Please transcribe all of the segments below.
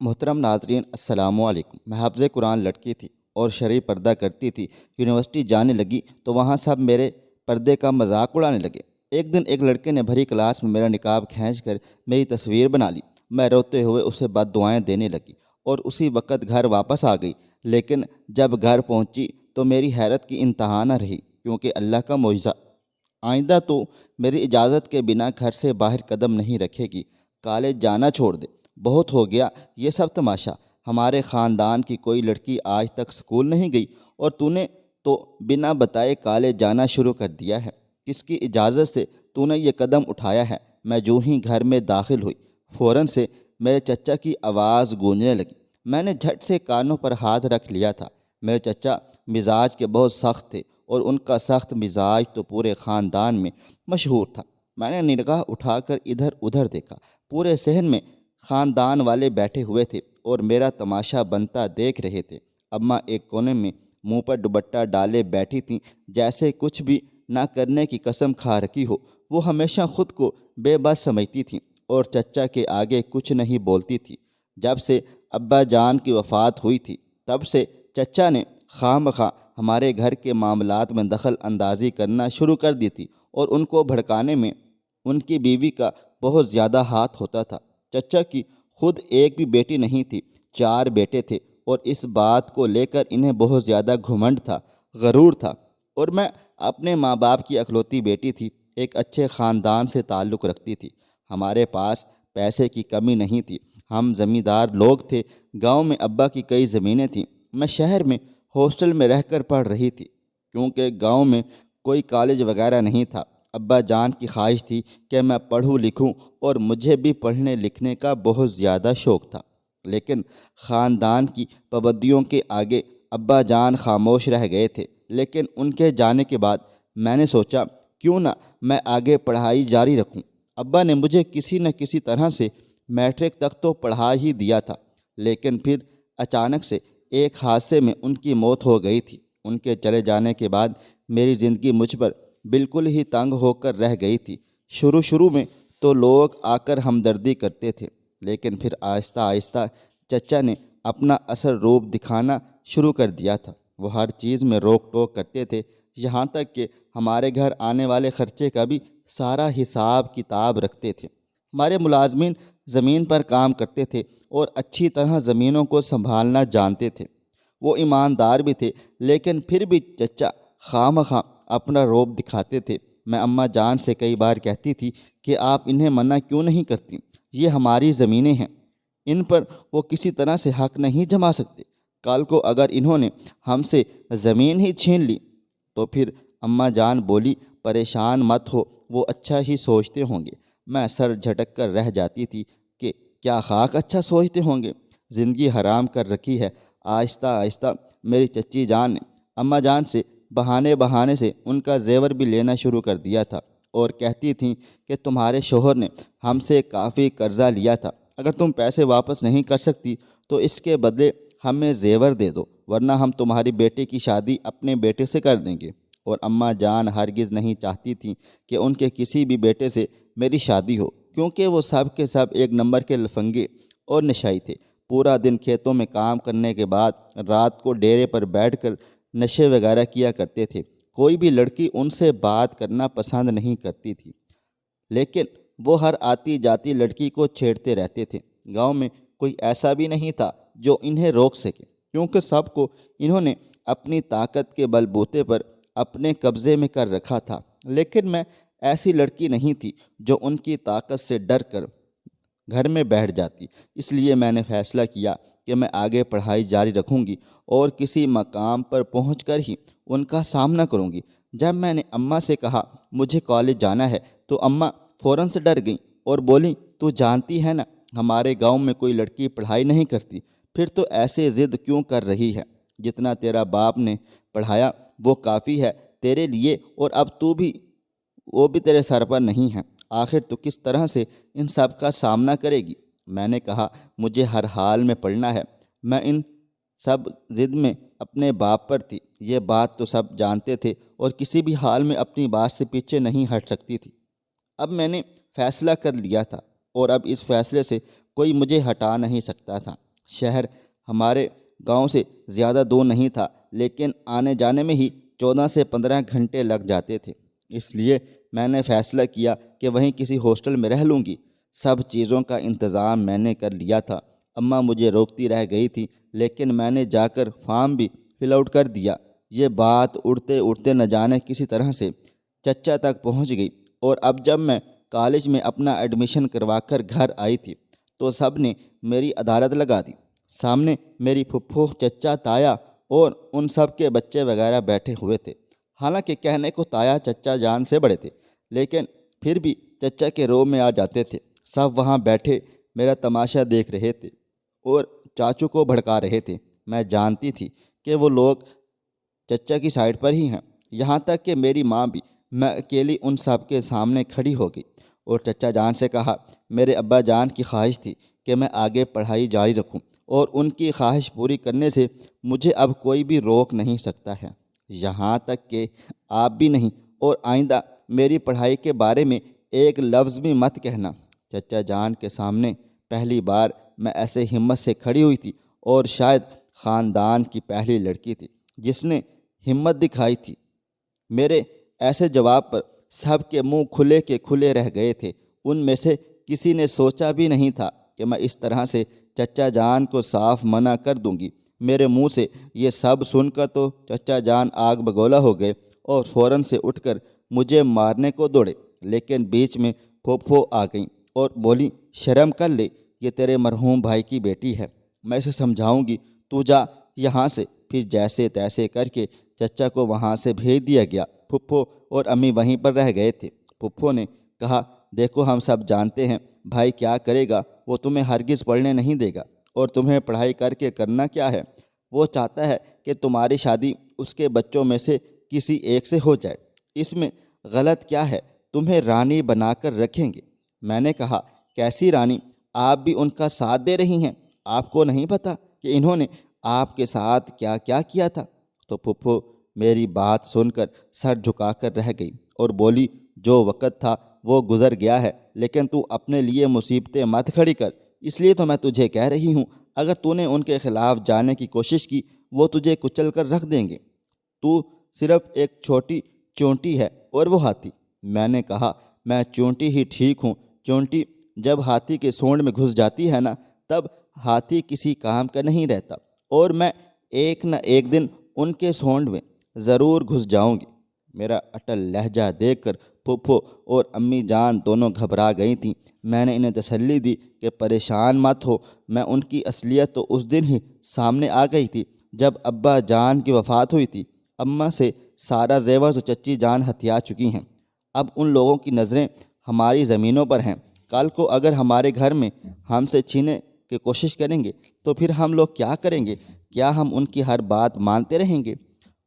محترم ناظرین السلام علیکم۔ میں حافظ قرآن لڑکی تھی اور شرعی پردہ کرتی تھی۔ یونیورسٹی جانے لگی تو وہاں سب میرے پردے کا مذاق اڑانے لگے۔ ایک دن ایک لڑکے نے بھری کلاس میں میرا نقاب کھینچ کر میری تصویر بنا لی۔ میں روتے ہوئے اسے بد دعائیں دینے لگی اور اسی وقت گھر واپس آ گئی۔ لیکن جب گھر پہنچی تو میری حیرت کی انتہا نہ رہی، کیونکہ اللہ کا معجزہ۔ آئندہ تو میری اجازت کے بنا گھر سے باہر قدم نہیں رکھے گی۔ کالج جانا چھوڑ دے، بہت ہو گیا یہ سب تماشا۔ ہمارے خاندان کی کوئی لڑکی آج تک سکول نہیں گئی اور تو نے تو بنا بتائے کالج جانا شروع کر دیا ہے۔ کس کی اجازت سے تو نے یہ قدم اٹھایا ہے؟ میں جو ہی گھر میں داخل ہوئی، فوراً سے میرے چچا کی آواز گونجنے لگی۔ میں نے جھٹ سے کانوں پر ہاتھ رکھ لیا تھا۔ میرے چچا مزاج کے بہت سخت تھے اور ان کا سخت مزاج تو پورے خاندان میں مشہور تھا۔ میں نے نگاہ اٹھا کر ادھر ادھر دیکھا۔ پورے صحن میں خاندان والے بیٹھے ہوئے تھے اور میرا تماشا بنتا دیکھ رہے تھے۔ اماں ایک کونے میں منہ پر دوپٹہ ڈالے بیٹھی تھیں، جیسے کچھ بھی نہ کرنے کی قسم کھا رکھی ہو۔ وہ ہمیشہ خود کو بے بس سمجھتی تھیں اور چچا کے آگے کچھ نہیں بولتی تھی۔ جب سے ابا جان کی وفات ہوئی تھی، تب سے چچا نے خواہ مخواہ ہمارے گھر کے معاملات میں دخل اندازی کرنا شروع کر دی تھی اور ان کو بھڑکانے میں ان کی بیوی کا بہت زیادہ ہاتھ ہوتا تھا۔ چچا کی خود ایک بھی بیٹی نہیں تھی، 4 بیٹے تھے، اور اس بات کو لے کر انہیں بہت زیادہ گھمنڈ تھا، غرور تھا۔ اور میں اپنے ماں باپ کی اکلوتی بیٹی تھی، ایک اچھے خاندان سے تعلق رکھتی تھی۔ ہمارے پاس پیسے کی کمی نہیں تھی، ہم زمیندار لوگ تھے۔ گاؤں میں ابا کی کئی زمینیں تھیں۔ میں شہر میں ہاسٹل میں رہ کر پڑھ رہی تھی، کیونکہ گاؤں میں کوئی کالج وغیرہ نہیں تھا۔ ابا جان کی خواہش تھی کہ میں پڑھوں لکھوں اور مجھے بھی پڑھنے لکھنے کا بہت زیادہ شوق تھا، لیکن خاندان کی پابندیوں کے آگے ابا جان خاموش رہ گئے تھے۔ لیکن ان کے جانے کے بعد میں نے سوچا کیوں نہ میں آگے پڑھائی جاری رکھوں۔ ابا نے مجھے کسی نہ کسی طرح سے میٹرک تک تو پڑھا ہی دیا تھا، لیکن پھر اچانک سے ایک حادثے میں ان کی موت ہو گئی تھی۔ ان کے چلے جانے کے بعد میری زندگی مجھ پر بالکل ہی تنگ ہو کر رہ گئی تھی۔ شروع میں تو لوگ آ کر ہمدردی کرتے تھے، لیکن پھر آہستہ آہستہ چچا نے اپنا اصل روپ دکھانا شروع کر دیا تھا۔ وہ ہر چیز میں روک ٹوک کرتے تھے، یہاں تک کہ ہمارے گھر آنے والے خرچے کا بھی سارا حساب کتاب رکھتے تھے۔ ہمارے ملازمین زمین پر کام کرتے تھے اور اچھی طرح زمینوں کو سنبھالنا جانتے تھے۔ وہ ایماندار بھی تھے، لیکن پھر بھی چچا خواہ مخواہ اپنا روب دکھاتے تھے۔ میں اماں جان سے کئی بار کہتی تھی کہ آپ انہیں منع کیوں نہیں کرتی، یہ ہماری زمینیں ہیں، ان پر وہ کسی طرح سے حق نہیں جما سکتے۔ کل کو اگر انہوں نے ہم سے زمین ہی چھین لی تو پھر اماں جان بولی پریشان مت ہو، وہ اچھا ہی سوچتے ہوں گے۔ میں سر جھٹک کر رہ جاتی تھی کہ کیا خاک اچھا سوچتے ہوں گے، زندگی حرام کر رکھی ہے۔ آہستہ آہستہ میری چچی جان نے اماں جان سے بہانے سے ان کا زیور بھی لینا شروع کر دیا تھا اور کہتی تھیں کہ تمہارے شوہر نے ہم سے کافی قرضہ لیا تھا، اگر تم پیسے واپس نہیں کر سکتی تو اس کے بدلے ہمیں زیور دے دو، ورنہ ہم تمہاری بیٹے کی شادی اپنے بیٹے سے کر دیں گے۔ اور اماں جان ہرگز نہیں چاہتی تھیں کہ ان کے کسی بھی بیٹے سے میری شادی ہو، کیونکہ وہ سب کے سب ایک نمبر کے لفنگے اور نشائی تھے۔ پورا دن کھیتوں میں کام کرنے کے بعد رات کو ڈیرے پر بیٹھ کر نشے وغیرہ کیا کرتے تھے۔ کوئی بھی لڑکی ان سے بات کرنا پسند نہیں کرتی تھی، لیکن وہ ہر آتی جاتی لڑکی کو چھیڑتے رہتے تھے۔ گاؤں میں کوئی ایسا بھی نہیں تھا جو انہیں روک سکے، کیونکہ سب کو انہوں نے اپنی طاقت کے بل بوتے پر اپنے قبضے میں کر رکھا تھا۔ لیکن میں ایسی لڑکی نہیں تھی جو ان کی طاقت سے ڈر کر گھر میں بیٹھ جاتی۔ اس لیے میں نے فیصلہ کیا کہ میں آگے پڑھائی جاری رکھوں گی اور کسی مقام پر پہنچ کر ہی ان کا سامنا کروں گی۔ جب میں نے اماں سے کہا مجھے کالج جانا ہے تو اماں فوراً سے ڈر گئیں اور بولیں تو جانتی ہے نا ہمارے گاؤں میں کوئی لڑکی پڑھائی نہیں کرتی، پھر تو ایسے ضد کیوں کر رہی ہے؟ جتنا تیرا باپ نے پڑھایا وہ کافی ہے تیرے لیے، اور اب وہ بھی تیرے سر پر نہیں ہے، آخر تو کس طرح سے ان سب کا سامنا کرے گی؟ میں نے کہا مجھے ہر حال میں پڑھنا ہے۔ میں ان سب ضد میں اپنے باپ پر تھی، یہ بات تو سب جانتے تھے، اور کسی بھی حال میں اپنی بات سے پیچھے نہیں ہٹ سکتی تھی۔ اب میں نے فیصلہ کر لیا تھا اور اب اس فیصلے سے کوئی مجھے ہٹا نہیں سکتا تھا۔ شہر ہمارے گاؤں سے زیادہ دور نہیں تھا، لیکن آنے جانے میں ہی 14 سے 15 گھنٹے لگ جاتے تھے۔ اس لیے میں نے فیصلہ کیا کہ وہیں کسی ہاسٹل میں رہ لوں گی۔ سب چیزوں کا انتظام میں نے کر لیا تھا۔ اماں مجھے روکتی رہ گئی تھی، لیکن میں نے جا کر فارم بھی فل آؤٹ کر دیا۔ یہ بات اڑتے اڑتے نہ جانے کسی طرح سے چچا تک پہنچ گئی، اور اب جب میں کالج میں اپنا ایڈمیشن کروا کر گھر آئی تھی تو سب نے میری عدالت لگا دی۔ سامنے میری پھپھو، چچا، تایا اور ان سب کے بچے وغیرہ بیٹھے ہوئے تھے۔ حالانکہ کہنے کو تایا چچا جان سے بڑے تھے، لیکن پھر بھی چچا کے رو میں آ جاتے تھے۔ سب وہاں بیٹھے میرا تماشا دیکھ رہے تھے اور چاچو کو بھڑکا رہے تھے۔ میں جانتی تھی کہ وہ لوگ چچا کی سائڈ پر ہی ہیں، یہاں تک کہ میری ماں بھی۔ میں اکیلی ان سب کے سامنے کھڑی ہو گئی اور چچا جان سے کہا، میرے ابا جان کی خواہش تھی کہ میں آگے پڑھائی جاری رکھوں، اور ان کی خواہش پوری کرنے سے مجھے اب کوئی بھی روک نہیں سکتا ہے، یہاں تک کہ آپ بھی نہیں، اور آئندہ میری پڑھائی کے بارے میں ایک لفظ بھی مت کہنا۔ چچا جان کے سامنے پہلی بار میں ایسے ہمت سے کھڑی ہوئی تھی، اور شاید خاندان کی پہلی لڑکی تھی جس نے ہمت دکھائی تھی۔ میرے ایسے جواب پر سب کے منہ کھلے کے کھلے رہ گئے تھے۔ ان میں سے کسی نے سوچا بھی نہیں تھا کہ میں اس طرح سے چچا جان کو صاف منع کر دوں گی۔ میرے منہ سے یہ سب سن کر تو چچا جان آگ بگولا ہو گئے اور فوراً سے اٹھ کر مجھے مارنے کو دوڑے، لیکن بیچ میں پھوپھو آ گئیں اور بولی، شرم کر لے، یہ تیرے مرحوم بھائی کی بیٹی ہے، میں اسے سمجھاؤں گی، تو جا یہاں سے۔ پھر جیسے تیسے کر کے چچا کو وہاں سے بھیج دیا گیا۔ پھوپھو اور امی وہیں پر رہ گئے تھے۔ پھوپھو نے کہا، دیکھو ہم سب جانتے ہیں بھائی کیا کرے گا، وہ تمہیں ہرگز پڑھنے نہیں دے گا، اور تمہیں پڑھائی کر کے کرنا کیا ہے؟ وہ چاہتا ہے کہ تمہاری شادی اس کے بچوں میں سے کسی ایک سے ہو جائے۔ اس میں غلط کیا ہے؟ تمہیں رانی بنا کر رکھیں گے۔ میں نے کہا، کیسی رانی؟ آپ بھی ان کا ساتھ دے رہی ہیں؟ آپ کو نہیں پتہ کہ انہوں نے آپ کے ساتھ کیا کیا کیا تھا؟ تو پھوپھو میری بات سن کر سر جھکا کر رہ گئی اور بولی، جو وقت تھا وہ گزر گیا ہے، لیکن تو اپنے لیے مصیبتیں مت کھڑی کر۔ اس لیے تو میں تجھے کہہ رہی ہوں، اگر تو نے ان کے خلاف جانے کی کوشش کی، وہ تجھے کچل کر رکھ دیں گے۔ تو صرف ایک چھوٹی چونٹی ہے اور وہ ہاتھی۔ میں نے کہا، میں چونٹی ہی ٹھیک ہوں۔ چونٹی جب ہاتھی کے سونڈ میں گھس جاتی ہے نا، تب ہاتھی کسی کام کا نہیں رہتا، اور میں ایک نہ ایک دن ان کے سونڈ میں ضرور گھس جاؤں گی۔ میرا اٹل لہجہ دیکھ کر پھوپھو اور امی جان دونوں گھبرا گئی تھیں۔ میں نے انہیں تسلی دی کہ پریشان مت ہو، میں ان کی اصلیت تو اس دن ہی سامنے آ گئی تھی جب ابا جان کی وفات ہوئی تھی۔ اماں سے سارا زیور تو چچی جان ہتھیا چکی ہیں۔ اب ان لوگوں کی نظریں ہماری زمینوں پر ہیں۔ کل کو اگر ہمارے گھر میں ہم سے چھینے کی کوشش کریں گے تو پھر ہم لوگ کیا کریں گے؟ کیا ہم ان کی ہر بات مانتے رہیں گے؟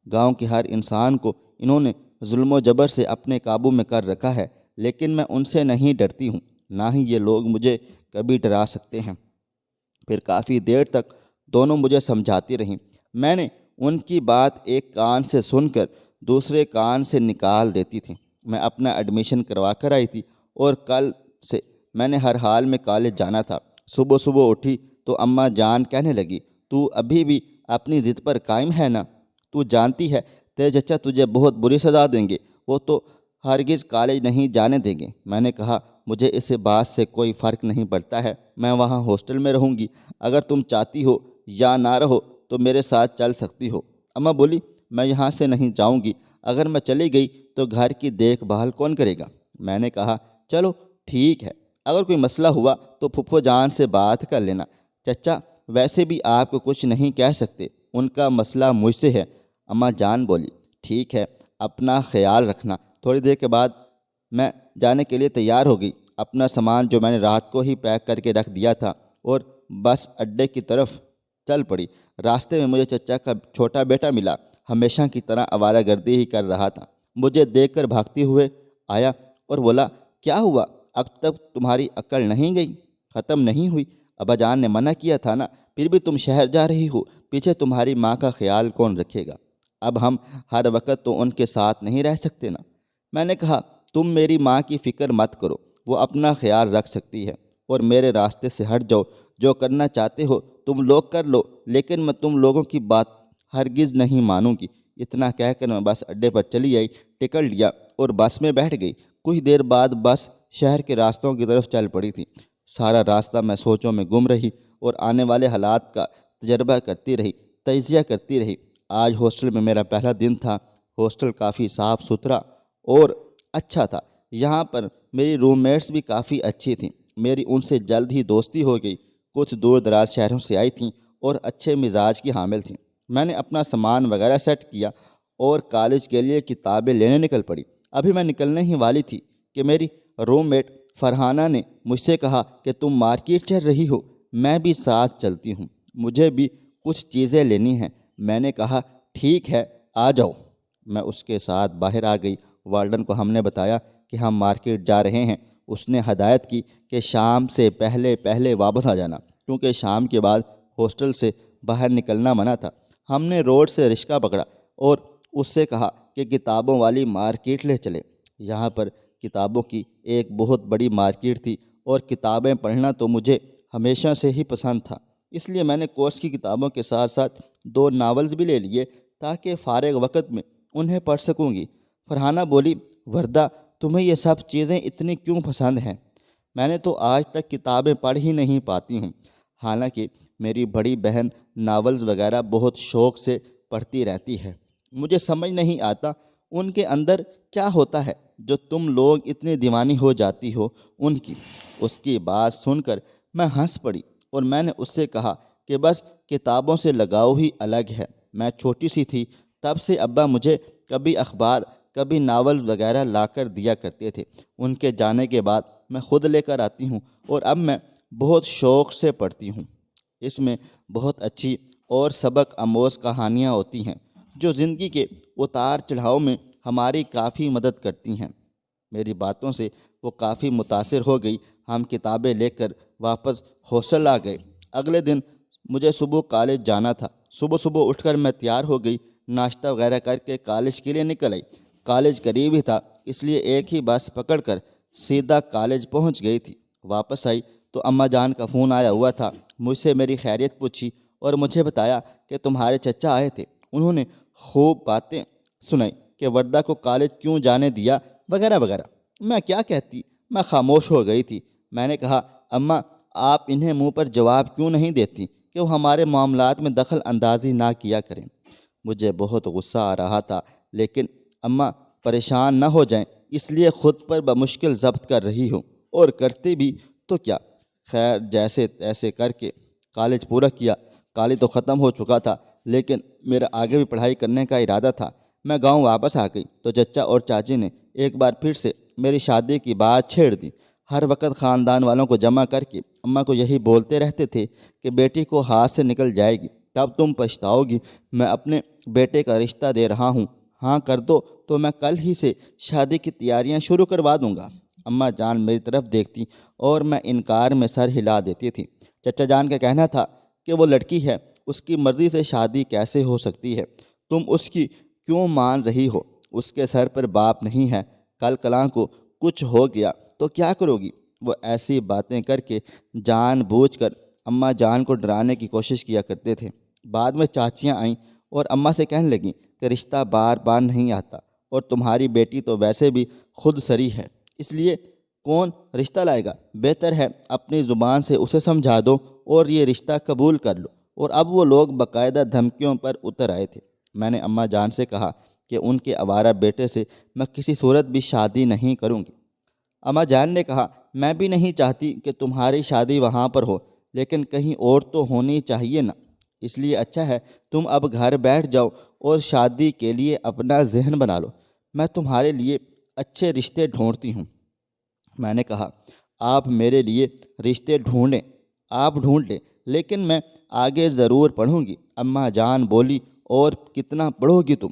گاؤں کے ہر انسان کو انہوں نے ظلم و جبر سے اپنے قابو میں کر رکھا ہے، لیکن میں ان سے نہیں ڈرتی ہوں، نہ ہی یہ لوگ مجھے کبھی ڈرا سکتے ہیں۔ پھر کافی دیر تک دونوں مجھے سمجھاتی رہیں۔ میں نے ان کی بات ایک کان سے سن کر دوسرے کان سے نکال دیتی تھی۔ میں اپنا ایڈمیشن کروا کر آئی تھی، اور کل سے میں نے ہر حال میں کالج جانا تھا۔ صبح صبح اٹھی تو اماں جان کہنے لگی، تو ابھی بھی اپنی ضد پر قائم ہے نا؟ تو جانتی ہے تیرے چچا تجھے بہت بری سزا دیں گے، وہ تو ہرگز کالج نہیں جانے دیں گے۔ میں نے کہا، مجھے اس بات سے کوئی فرق نہیں پڑتا ہے، میں وہاں ہاسٹل میں رہوں گی، اگر تم چاہتی ہو یا نہ رہو تو میرے ساتھ چل سکتی ہو۔ اماں بولی، میں یہاں سے نہیں جاؤں گی، اگر میں چلی گئی تو گھر کی دیکھ بھال کون کرے گا؟ میں نے کہا، چلو ٹھیک ہے، اگر کوئی مسئلہ ہوا تو پھپھو جان سے بات کر لینا۔ چچا ویسے بھی آپ کو کچھ نہیں کہہ سکتے، ان کا مسئلہ مجھ سے ہے۔ اماں جان بولی، ٹھیک ہے، اپنا خیال رکھنا۔ تھوڑی دیر کے بعد میں جانے کے لیے تیار ہو گئی۔ اپنا سامان جو میں نے رات کو ہی پیک کر کے رکھ دیا تھا، اور بس اڈے کی طرف چل پڑی۔ راستے میں مجھے چچا کا چھوٹا بیٹا ملا، ہمیشہ کی طرح آوارہ گردی ہی کر رہا تھا۔ مجھے دیکھ کر بھاگتے ہوئے آیا اور بولا، کیا ہوا؟ اب تک تمہاری عقل نہیں گئی، ختم نہیں ہوئی؟ ابا جان نے منع کیا تھا نا، پھر بھی تم شہر جا رہی ہو، پیچھے تمہاری ماں کا خیال کون رکھے گا؟ اب ہم ہر وقت تو ان کے ساتھ نہیں رہ سکتے نا۔ میں نے کہا، تم میری ماں کی فکر مت کرو، وہ اپنا خیال رکھ سکتی ہے، اور میرے راستے سے ہٹ جاؤ۔ جو کرنا چاہتے ہو تم لوگ کر لو، لیکن میں تم لوگوں کی بات ہرگز نہیں مانوں گی۔ اتنا کہہ کر میں بس اڈے پر چلی آئی، ٹکٹ لیا اور بس میں بیٹھ گئی۔ کچھ دیر بعد بس شہر کے راستوں کی طرف چل پڑی تھی۔ سارا راستہ میں سوچوں میں گم رہی اور آنے والے حالات کا تجربہ کرتی رہی، تجزیہ کرتی رہی۔ آج ہاسٹل میں میرا پہلا دن تھا۔ ہاسٹل کافی صاف ستھرا اور اچھا تھا۔ یہاں پر میری روم میٹس بھی کافی اچھی تھیں۔ میری ان سے جلد ہی دوستی ہو گئی۔ کچھ دور دراز شہروں سے آئی تھیں اور اچھے مزاج کی حامل تھیں۔ میں نے اپنا سامان وغیرہ سیٹ کیا اور کالج کے لیے کتابیں لینے نکل پڑی۔ ابھی میں نکلنے ہی والی تھی کہ میری روم میٹ فرحانہ نے مجھ سے کہا کہ تم مارکیٹ چل رہی ہو، میں بھی ساتھ چلتی ہوں، مجھے بھی کچھ چیزیں لینی ہیں۔ میں نے کہا ٹھیک ہے آ جاؤ۔ میں اس کے ساتھ باہر آ گئی۔ وارڈن کو ہم نے بتایا کہ ہم مارکیٹ جا رہے ہیں۔ اس نے ہدایت کی کہ شام سے پہلے واپس آ جانا، کیونکہ شام کے بعد ہاسٹل سے باہر نکلنا منع تھا۔ ہم نے روڈ سے رکشہ پکڑا اور اس سے کہا کہ کتابوں والی مارکیٹ لے چلے۔ یہاں پر کتابوں کی ایک بہت بڑی مارکیٹ تھی اور کتابیں پڑھنا تو مجھے ہمیشہ سے ہی پسند تھا، اس لیے میں نے کورس کی کتابوں کے ساتھ ساتھ 2 ناولز بھی لے لیے تاکہ فارغ وقت میں انہیں پڑھ سکوں گی۔ فرحانہ بولی وردہ تمہیں یہ سب چیزیں اتنی کیوں پسند ہیں؟ میں نے تو آج تک کتابیں پڑھ ہی نہیں پاتی ہوں۔ حالانکہ میری بڑی بہن ناولز وغیرہ بہت شوق سے پڑھتی رہتی ہے۔ مجھے سمجھ نہیں آتا ان کے اندر کیا ہوتا ہے جو تم لوگ اتنی دیوانی ہو جاتی ہو ان کی۔ اس کی بات سن کر میں ہنس پڑی اور میں نے اس سے کہا کہ بس کتابوں سے لگاؤ ہی الگ ہے۔ میں چھوٹی سی تھی تب سے ابا مجھے کبھی اخبار کبھی ناول وغیرہ لا کر دیا کرتے تھے۔ ان کے جانے کے بعد میں خود لے کر آتی ہوں اور اب میں بہت شوق سے پڑھتی ہوں۔ اس میں بہت اچھی اور سبق آموز کہانیاں ہوتی ہیں جو زندگی کے اتار چڑھاؤ میں ہماری کافی مدد کرتی ہیں۔ میری باتوں سے وہ کافی متاثر ہو گئی۔ ہم کتابیں لے کر واپس ہاسٹل آ گئے۔ اگلے دن مجھے صبح کالج جانا تھا۔ صبح اٹھ کر میں تیار ہو گئی، ناشتہ وغیرہ کر کے کالج کے لیے نکل آئی۔ کالج قریب ہی تھا، اس لیے ایک ہی بس پکڑ کر سیدھا کالج پہنچ گئی تھی۔ واپس آئی تو اماں جان کا فون آیا ہوا تھا۔ مجھ سے میری خیریت پوچھی اور مجھے بتایا کہ تمہارے چچا آئے تھے، انہوں نے خوب باتیں سنائی کہ وردہ کو کالج کیوں جانے دیا وغیرہ وغیرہ۔ میں کیا کہتی، میں خاموش ہو گئی تھی۔ میں نے کہا اماں آپ انہیں منہ پر جواب کیوں نہیں دیتی کہ وہ ہمارے معاملات میں دخل اندازی نہ کیا کریں۔ مجھے بہت غصہ آ رہا تھا، لیکن اماں پریشان نہ ہو جائیں اس لیے خود پر بمشکل ضبط کر رہی ہوں، اور کرتے بھی تو کیا۔ خیر جیسے تیسے کر کے کالج پورا کیا۔ کالج تو ختم ہو چکا تھا، لیکن میرا آگے بھی پڑھائی کرنے کا ارادہ تھا۔ میں گاؤں واپس آ گئی تو چچا اور چاچی نے ایک بار پھر سے میری شادی کی بات چھیڑ دی۔ ہر وقت خاندان والوں کو جمع کر کے اماں کو یہی بولتے رہتے تھے کہ بیٹی کو ہاتھ سے نکل جائے گی، تب تم پچھتاؤ گی۔ میں اپنے بیٹے کا رشتہ دے رہا ہوں، ہاں کر دو تو میں کل ہی سے شادی کی تیاریاں شروع کروا دوں گا۔ اماں جان میری طرف دیکھتی اور میں انکار میں سر ہلا دیتی تھی۔ چچا جان کا کہنا تھا کہ وہ لڑکی ہے، اس کی مرضی سے شادی کیسے ہو سکتی ہے؟ تم اس کی کیوں مان رہی ہو؟ اس کے سر پر باپ نہیں ہے، کل کلاں کو کچھ ہو گیا تو کیا کرو گی؟ وہ ایسی باتیں کر کے جان بوجھ کر اماں جان کو ڈرانے کی کوشش کیا کرتے تھے۔ بعد میں چاچیاں آئیں اور اماں سے کہنے لگیں کہ رشتہ بار بار نہیں آتا، اور تمہاری بیٹی تو ویسے بھی خود سری ہے، اس لیے کون رشتہ لائے گا؟ بہتر ہے اپنی زبان سے اسے سمجھا دو اور یہ رشتہ قبول کر لو۔ اور اب وہ لوگ باقاعدہ دھمکیوں پر اتر آئے تھے۔ میں نے اماں جان سے کہا کہ ان کے آوارہ بیٹے سے میں کسی صورت بھی شادی نہیں کروں گی۔ اماں جان نے کہا میں بھی نہیں چاہتی کہ تمہاری شادی وہاں پر ہو، لیکن کہیں اور تو ہونی چاہیے نا، اس لیے اچھا ہے تم اب گھر بیٹھ جاؤ اور شادی کے لیے اپنا ذہن بنا لو، میں تمہارے لیے اچھے رشتے ڈھونڈتی ہوں۔ میں نے کہا آپ میرے لیے رشتے ڈھونڈیں، آپ ڈھونڈ لیں، لیکن میں آگے ضرور پڑھوں گی۔ اماں جان بولی اور کتنا پڑھو گی تم؟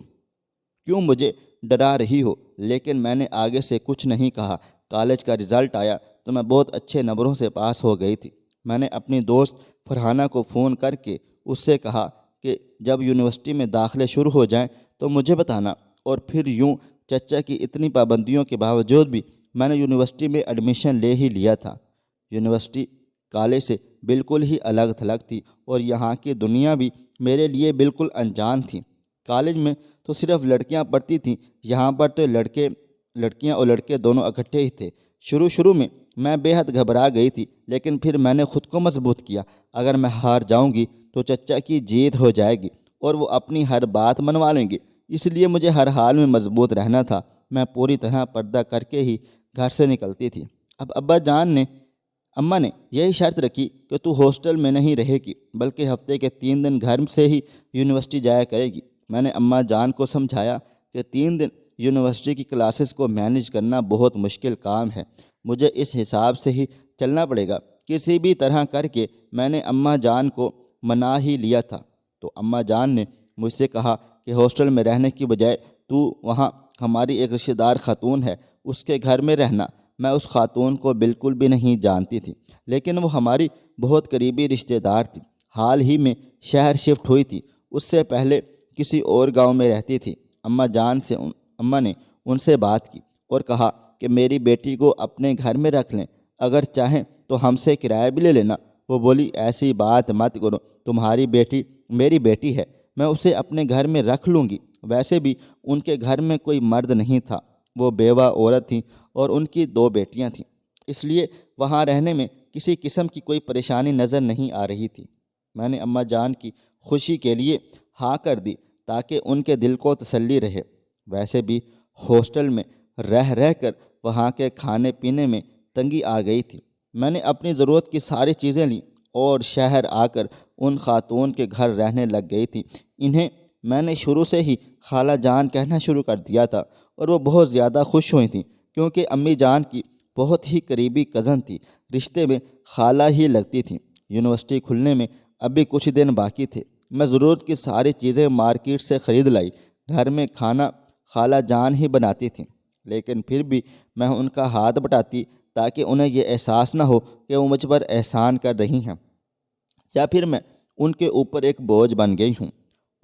کیوں مجھے ڈرا رہی ہو؟ لیکن میں نے آگے سے کچھ نہیں کہا۔ کالج کا رزلٹ آیا تو میں بہت اچھے نمبروں سے پاس ہو گئی تھی۔ میں نے اپنی دوست فرحانہ کو فون کر کے اس سے کہا کہ جب یونیورسٹی میں داخلے شروع ہو جائیں تو مجھے بتانا، اور پھر یوں چچا کی اتنی پابندیوں کے باوجود بھی میں نے یونیورسٹی میں ایڈمیشن لے ہی لیا تھا۔ یونیورسٹی کالج سے بالکل ہی الگ تھلگ تھی اور یہاں کی دنیا بھی میرے لیے بالکل انجان تھی۔ کالج میں تو صرف لڑکیاں پڑھتی تھیں، یہاں پر تو لڑکیاں اور لڑکے دونوں اکٹھے ہی تھے۔ شروع میں بے حد گھبرا گئی تھی، لیکن پھر میں نے خود کو مضبوط کیا۔ اگر میں ہار جاؤں گی تو چچا کی جیت ہو جائے گی اور وہ اپنی ہر بات منوا لیں گے، اس لیے مجھے ہر حال میں مضبوط رہنا تھا۔ میں پوری طرح پردہ کر کے ہی گھر سے نکلتی تھی۔ اب اماں نے یہی شرط رکھی کہ تو ہاسٹل میں نہیں رہے گی، بلکہ ہفتے کے 3 دن گھر سے ہی یونیورسٹی جایا کرے گی۔ میں نے اماں جان کو سمجھایا کہ 3 دن یونیورسٹی کی کلاسز کو مینیج کرنا بہت مشکل کام ہے، مجھے اس حساب سے ہی چلنا پڑے گا۔ کسی بھی طرح کر کے میں نے اماں جان کو منا ہی لیا تھا۔ تو اماں جان نے مجھ سے کہا کہ ہاسٹل میں رہنے کی بجائے تو وہاں ہماری ایک رشتہ دار خاتون ہے، اس کے گھر میں رہنا۔ میں اس خاتون کو بالکل بھی نہیں جانتی تھی، لیکن وہ ہماری بہت قریبی رشتہ دار تھی، حال ہی میں شہر شفٹ ہوئی تھی، اس سے پہلے کسی اور گاؤں میں رہتی تھی۔ اماں نے ان سے بات کی اور کہا کہ میری بیٹی کو اپنے گھر میں رکھ لیں، اگر چاہیں تو ہم سے کرایہ بھی لے لینا۔ وہ بولی ایسی بات مت کرو، تمہاری بیٹی میری بیٹی ہے، میں اسے اپنے گھر میں رکھ لوں گی۔ ویسے بھی ان کے گھر میں کوئی مرد نہیں تھا، وہ بیوہ عورت تھیں اور ان کی 2 بیٹیاں تھیں، اس لیے وہاں رہنے میں کسی قسم کی کوئی پریشانی نظر نہیں آ رہی تھی۔ میں نے اماں جان کی خوشی کے لیے ہاں کر دی تاکہ ان کے دل کو تسلی رہے۔ ویسے بھی ہاسٹل میں رہ کر وہاں کے کھانے پینے میں تنگی آ گئی تھی۔ میں نے اپنی ضرورت کی ساری چیزیں لیں اور شہر آ کر ان خاتون کے گھر رہنے لگ گئی تھی۔ انہیں میں نے شروع سے ہی خالہ جان کہنا شروع کر دیا تھا اور وہ بہت زیادہ خوش ہوئی تھیں، کیونکہ امی جان کی بہت ہی قریبی کزن تھی، رشتے میں خالہ ہی لگتی تھیں۔ یونیورسٹی کھلنے میں ابھی کچھ دن باقی تھے۔ میں ضرورت کی ساری چیزیں مارکیٹ سے خرید لائی۔ گھر میں کھانا خالہ جان ہی بناتی تھیں، لیکن پھر بھی میں ان کا ہاتھ بٹاتی تاکہ انہیں یہ احساس نہ ہو کہ وہ مجھ پر احسان کر رہی ہیں یا پھر میں ان کے اوپر ایک بوجھ بن گئی ہوں۔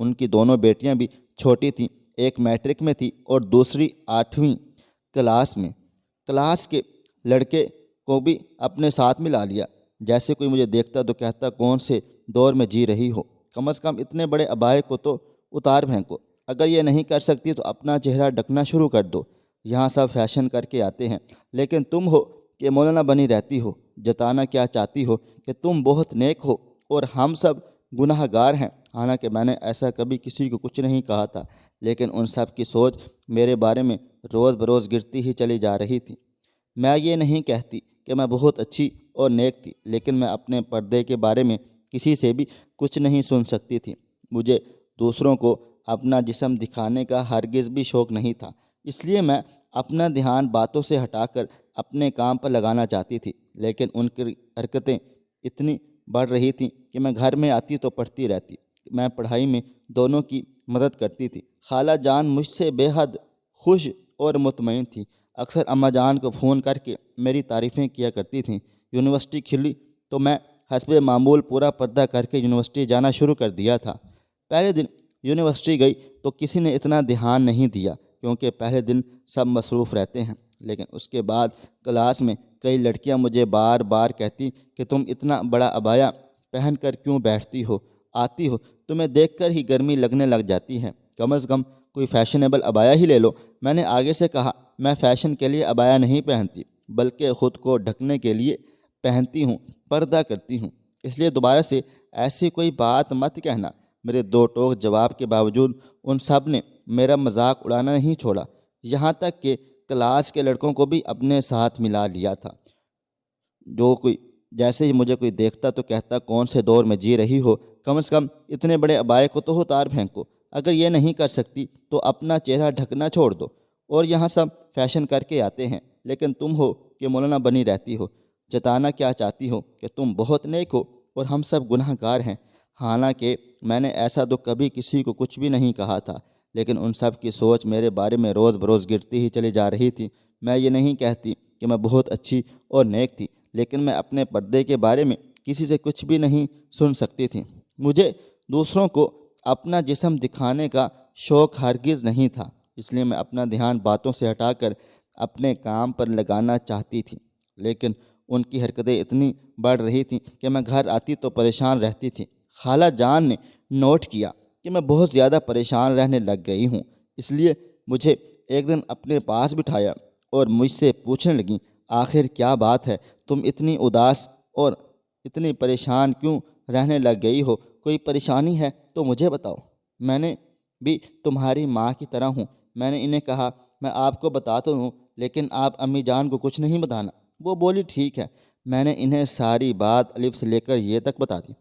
ان کی دونوں بیٹیاں بھی چھوٹی تھیں، ایک میٹرک میں تھی اور دوسری 8ویں کلاس میں۔ کلاس کے لڑکے کو بھی اپنے ساتھ ملا لیا، جیسے کوئی مجھے دیکھتا تو کہتا کون سے دور میں جی رہی ہو، کم از کم اتنے بڑے عبائے کو تو اتار پھینکو، اگر یہ نہیں کر سکتی تو اپنا چہرہ ڈھکنا شروع کر دو۔ یہاں سب فیشن کر کے آتے ہیں، لیکن تم ہو کہ مولانا بنی رہتی ہو، جتانا کیا چاہتی ہو کہ تم بہت نیک ہو اور ہم سب گناہ گار ہیں۔ حالانکہ میں نے ایسا کبھی کسی کو کچھ نہیں کہا تھا، لیکن ان سب کی سوچ میرے بارے میں روز بروز گرتی ہی چلی جا رہی تھی۔ میں یہ نہیں کہتی کہ میں بہت اچھی اور نیک تھی، لیکن میں اپنے پردے کے بارے میں کسی سے بھی کچھ نہیں سن سکتی تھی۔ مجھے دوسروں کو اپنا جسم دکھانے کا ہرگز بھی شوق نہیں تھا، اس لیے میں اپنا دھیان باتوں سے ہٹا کر اپنے کام پر لگانا چاہتی تھی، لیکن ان کی حرکتیں اتنی بڑھ رہی تھیں کہ میں گھر میں آتی تو پڑھتی رہتی۔ میں پڑھائی میں دونوں کی مدد کرتی تھی۔ خالہ جان مجھ سے بے حد خوش اور مطمئن تھی، اکثر اماں جان کو فون کر کے میری تعریفیں کیا کرتی تھیں۔ یونیورسٹی کھلی تو میں حسب معمول پورا پردہ کر کے یونیورسٹی جانا شروع کر دیا تھا۔ پہلے دن یونیورسٹی گئی تو کسی نے اتنا دھیان نہیں دیا، کیونکہ پہلے دن سب مصروف رہتے ہیں، لیکن اس کے بعد کلاس میں کئی لڑکیاں مجھے بار بار کہتی کہ تم اتنا بڑا عبایا پہن کر کیوں بیٹھتی ہو، آتی ہو، تمہیں دیکھ کر ہی گرمی لگنے لگ جاتی ہے، کم از کم کوئی فیشنیبل عبایا ہی لے لو۔ میں نے آگے سے کہا میں فیشن کے لیے عبایا نہیں پہنتی، بلکہ خود کو ڈھکنے کے لیے پہنتی ہوں، پردہ کرتی ہوں، اس لیے دوبارہ سے ایسی کوئی بات مت کہنا۔ میرے 2 ٹوک جواب کے باوجود ان سب نے میرا مذاق اڑانا نہیں چھوڑا، یہاں تک کہ کلاس کے لڑکوں کو بھی اپنے ساتھ ملا لیا تھا۔ جیسے ہی مجھے کوئی دیکھتا تو کہتا کون سے دور میں جی رہی ہو، کم از کم اتنے بڑے عبائے کو تو اتار پھینکو، اگر یہ نہیں کر سکتی تو اپنا چہرہ ڈھکنا چھوڑ دو۔ اور یہاں سب فیشن کر کے آتے ہیں، لیکن تم ہو کہ مولانا بنی رہتی ہو، جتانا کیا چاہتی ہو کہ تم بہت نیک ہو اور ہم سب گناہ گار ہیں۔ حالانکہ میں نے ایسا تو کبھی کسی کو کچھ بھی نہیں کہا تھا، لیکن ان سب کی سوچ میرے بارے میں روز بروز گرتی ہی چلی جا رہی تھی۔ میں یہ نہیں کہتی کہ میں بہت اچھی اور نیک تھی، لیکن میں اپنے پردے کے بارے میں کسی سے کچھ بھی نہیں سن سکتی تھی۔ مجھے دوسروں کو اپنا جسم دکھانے کا شوق ہرگز نہیں تھا، اس لیے میں اپنا دھیان باتوں سے ہٹا کر اپنے کام پر لگانا چاہتی تھی، لیکن ان کی حرکتیں اتنی بڑھ رہی تھیں کہ میں گھر آتی تو پریشان رہتی تھی۔ خالہ جان نے نوٹ کیا کہ میں بہت زیادہ پریشان رہنے لگ گئی ہوں، اس لیے مجھے ایک دن اپنے پاس بٹھایا اور مجھ سے پوچھنے لگیں، آخر کیا بات ہے، تم اتنی اداس اور اتنی پریشان کیوں رہنے لگ گئی ہو؟ کوئی پریشانی ہے تو مجھے بتاؤ، میں نے بھی تمہاری ماں کی طرح ہوں۔ میں نے انہیں کہا، میں آپ کو بتاتا ہوں لیکن آپ امی جان کو کچھ نہیں بتانا۔ وہ بولی، ٹھیک ہے۔ میں نے انہیں ساری بات الف سے لے کر یہ تک بتا دی۔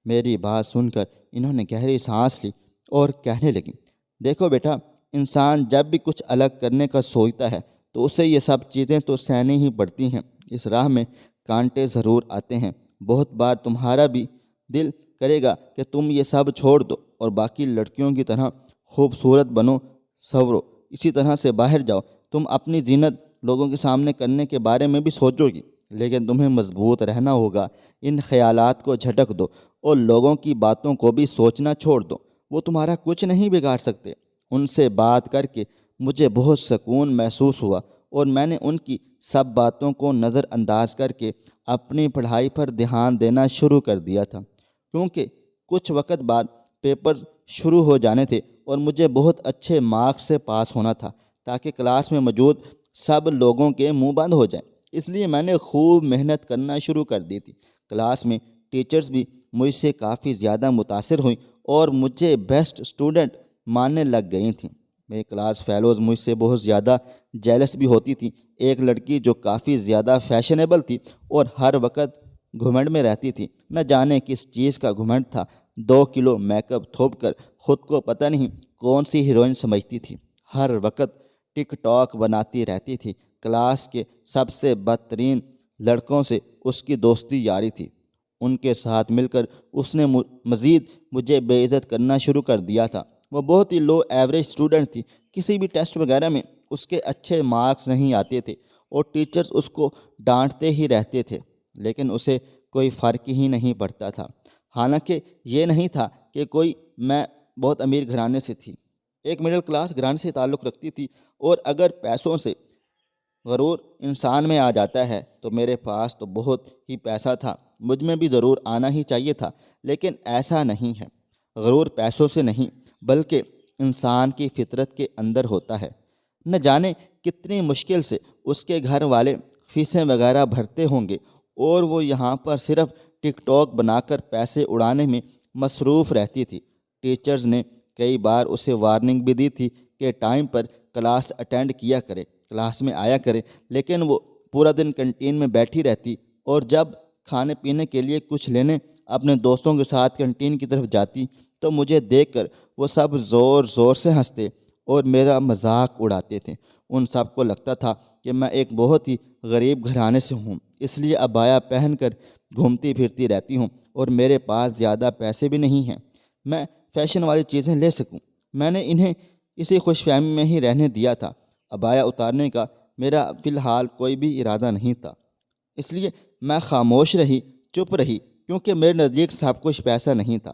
میری بات سن کر انہوں نے گہری سانس لی اور کہنے لگیں، دیکھو بیٹا، انسان جب بھی کچھ الگ کرنے کا سوچتا ہے تو اسے یہ سب چیزیں تو سہنی ہی پڑتی ہیں۔ اس راہ میں کانٹے ضرور آتے ہیں۔ بہت بار تمہارا بھی دل کرے گا کہ تم یہ سب چھوڑ دو اور باقی لڑکیوں کی طرح خوبصورت بنو سنورو، اسی طرح سے باہر جاؤ۔ تم اپنی زینت لوگوں کے سامنے کرنے کے بارے میں بھی سوچو گی، لیکن تمہیں مضبوط رہنا ہوگا۔ ان خیالات کو جھٹک دو اور لوگوں کی باتوں کو بھی سوچنا چھوڑ دو، وہ تمہارا کچھ نہیں بگاڑ سکتے۔ ان سے بات کر کے مجھے بہت سکون محسوس ہوا اور میں نے ان کی سب باتوں کو نظر انداز کر کے اپنی پڑھائی پر دھیان دینا شروع کر دیا تھا، کیونکہ کچھ وقت بعد پیپرز شروع ہو جانے تھے اور مجھے بہت اچھے مارکس سے پاس ہونا تھا تاکہ کلاس میں موجود سب لوگوں کے منہ بند ہو جائیں۔ اس لیے میں نے خوب محنت کرنا شروع کر دی تھی۔ کلاس میں ٹیچرز بھی مجھ سے کافی زیادہ متاثر ہوئیں اور مجھے بیسٹ اسٹوڈنٹ ماننے لگ گئی تھیں۔ میری کلاس فیلوز مجھ سے بہت زیادہ جیلس بھی ہوتی تھیں۔ ایک لڑکی جو کافی زیادہ فیشنیبل تھی اور ہر وقت گھمنڈ میں رہتی تھی، نہ جانے کس چیز کا گھمنڈ تھا، 2 کلو میک اپ تھوپ کر خود کو پتہ نہیں کون سی ہیروئن سمجھتی تھی۔ ہر وقت ٹک ٹاک بناتی رہتی تھی۔ کلاس کے سب سے بدترین لڑکوں سے اس کی دوستی یاری تھی۔ ان کے ساتھ مل کر اس نے مزید مجھے بے عزت کرنا شروع کر دیا تھا۔ وہ بہت ہی لو ایوریج اسٹوڈنٹ تھی، کسی بھی ٹیسٹ وغیرہ میں اس کے اچھے مارکس نہیں آتے تھے اور ٹیچرز اس کو ڈانٹتے ہی رہتے تھے، لیکن اسے کوئی فرق ہی نہیں پڑتا تھا۔ حالانکہ یہ نہیں تھا کہ میں بہت امیر گھرانے سے تھی، ایک مڈل کلاس گھرانے سے تعلق رکھتی تھی، اور اگر پیسوں سے غرور انسان میں آ جاتا ہے تو میرے پاس تو بہت ہی پیسہ تھا، مجھ میں بھی ضرور آنا ہی چاہیے تھا، لیکن ایسا نہیں ہے۔ غرور پیسوں سے نہیں بلکہ انسان کی فطرت کے اندر ہوتا ہے۔ نہ جانے کتنی مشکل سے اس کے گھر والے فیسیں وغیرہ بھرتے ہوں گے اور وہ یہاں پر صرف ٹک ٹاک بنا کر پیسے اڑانے میں مصروف رہتی تھی۔ ٹیچرز نے کئی بار اسے وارننگ بھی دی تھی کہ ٹائم پر کلاس اٹینڈ کیا کرے، کلاس میں آیا کرے، لیکن وہ پورا دن کنٹین میں بیٹھی رہتی اور جب کھانے پینے کے لیے کچھ لینے اپنے دوستوں کے ساتھ کنٹین کی طرف جاتی تو مجھے دیکھ کر وہ سب زور زور سے ہنستے اور میرا مذاق اڑاتے تھے۔ ان سب کو لگتا تھا کہ میں ایک بہت ہی غریب گھرانے سے ہوں، اس لیے عبایا پہن کر گھومتی پھرتی رہتی ہوں اور میرے پاس زیادہ پیسے بھی نہیں ہیں میں فیشن والی چیزیں لے سکوں۔ میں نے انہیں اسی خوش فہمی میں ہی رہنے دیا تھا۔ عبایا اتارنے کا میرا فی الحال کوئی بھی ارادہ نہیں تھا، اس لیے میں خاموش رہی، چپ رہی، کیونکہ میرے نزدیک سب کچھ پیسہ نہیں تھا۔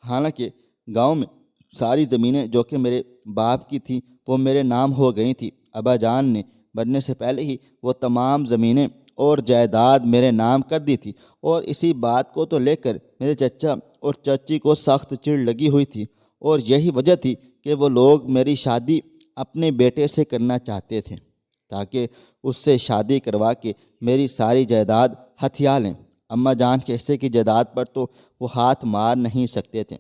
حالانکہ گاؤں میں ساری زمینیں جو کہ میرے باپ کی تھیں وہ میرے نام ہو گئی تھیں۔ ابا جان نے مرنے سے پہلے ہی وہ تمام زمینیں اور جائیداد میرے نام کر دی تھی، اور اسی بات کو تو لے کر میرے چچا اور چچی کو سخت چڑ لگی ہوئی تھی، اور یہی وجہ تھی کہ وہ لوگ میری شادی اپنے بیٹے سے کرنا چاہتے تھے تاکہ اس سے شادی کروا کے میری ساری جائیداد ہتھیا لیں۔ اماں جان کے حصے کی جائیداد پر تو وہ ہاتھ مار نہیں سکتے تھے،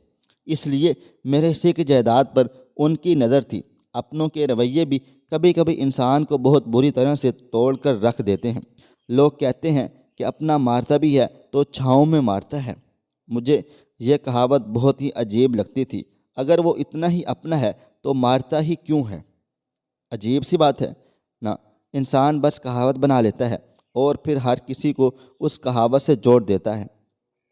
اس لیے میرے حصے کی جائیداد پر ان کی نظر تھی۔ اپنوں کے رویے بھی کبھی کبھی انسان کو بہت بری طرح سے توڑ کر رکھ دیتے ہیں۔ لوگ کہتے ہیں کہ اپنا مارتا بھی ہے تو چھاؤں میں مارتا ہے۔ مجھے یہ کہاوت بہت ہی عجیب لگتی تھی۔ اگر وہ اتنا ہی اپنا ہے تو مارتا ہی کیوں ہے؟ عجیب سی بات ہے نا۔ انسان بس کہاوت بنا لیتا ہے اور پھر ہر کسی کو اس کہاوت سے جوڑ دیتا ہے۔